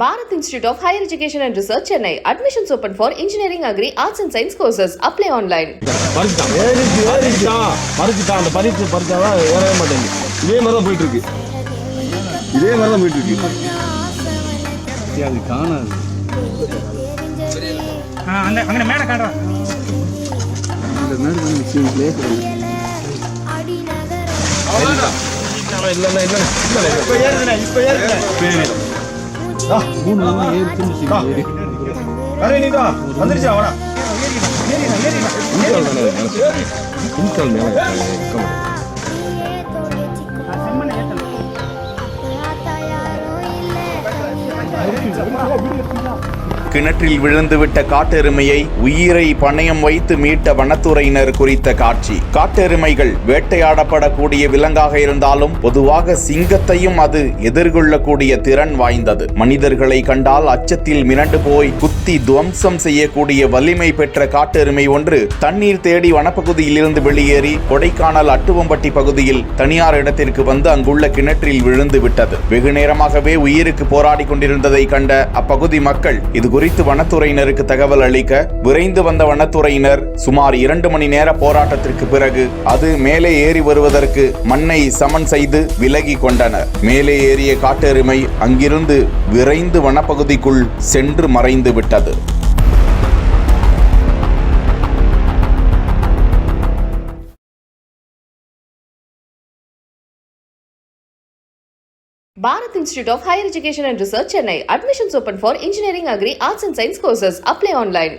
Bharat Institute of Higher Education and Research, Chennai. Admissions open for Engineering, Agri, Arts and Science courses. Apply online. அந்த பறிச்சு பறிச்சாதான் ஏறவே மாட்டேங்குது. இதே மாதிரி தான் போயிட்டு இருக்கு. அது காணாது. அங்க மேல காணறா. இந்த மேல மிஷின் பிளேஸ் இல்ல. இப்ப ஏறுதுல. பேரு. மூணு ஏறிச்சு. அரே நீடா வந்துருச்சா அவனா. இன்கல் மேல கம். கிணற்றில் விழுந்துவிட்ட காட்டெருமையை உயிரை பணயம் வைத்து மீட்ட வனத்துறையினர் குறித்த காட்சி. காட்டெருமைகள் வேட்டையாடப்படக்கூடிய விலங்காக இருந்தாலும் பொதுவாக சிங்கத்தையும் அது எதிர்கொள்ளக்கூடிய திறன் வாய்ந்தது. மனிதர்களை கண்டால் அச்சத்தில் மிரண்டு போய் குத்தி துவம்சம் செய்யக்கூடிய வலிமை பெற்ற காட்டெருமை ஒன்று தண்ணீர் தேடி வனப்பகுதியில் இருந்து வெளியேறி கொடைக்கானல் அட்டுவம்பட்டி பகுதியில் தனியார் இடத்திற்கு வந்து அங்குள்ள கிணற்றில் விழுந்து விட்டது. வெகு நேரமாகவே உயிருக்கு போராடி கொண்டிருந்ததை கண்ட அப்பகுதி மக்கள் இது குறித்து வனத்துறையினருக்கு தகவல் அளிக்க விரைந்து வந்த வனத்துறையினர் சுமார் 2 மணி நேர போராட்டத்திற்கு பிறகு அது மேலே ஏறி வருவதற்கு மண்ணை சமன் செய்து விலகி கொண்டனர். மேலே ஏறிய காட்டெருமை அங்கிருந்து விரைந்து வனப்பகுதிக்குள் சென்று மறைந்து விட்டது. Bharat Institute of Higher Education and Research, Chennai. Admissions open for Engineering, Agri, Arts and Science courses. Apply online.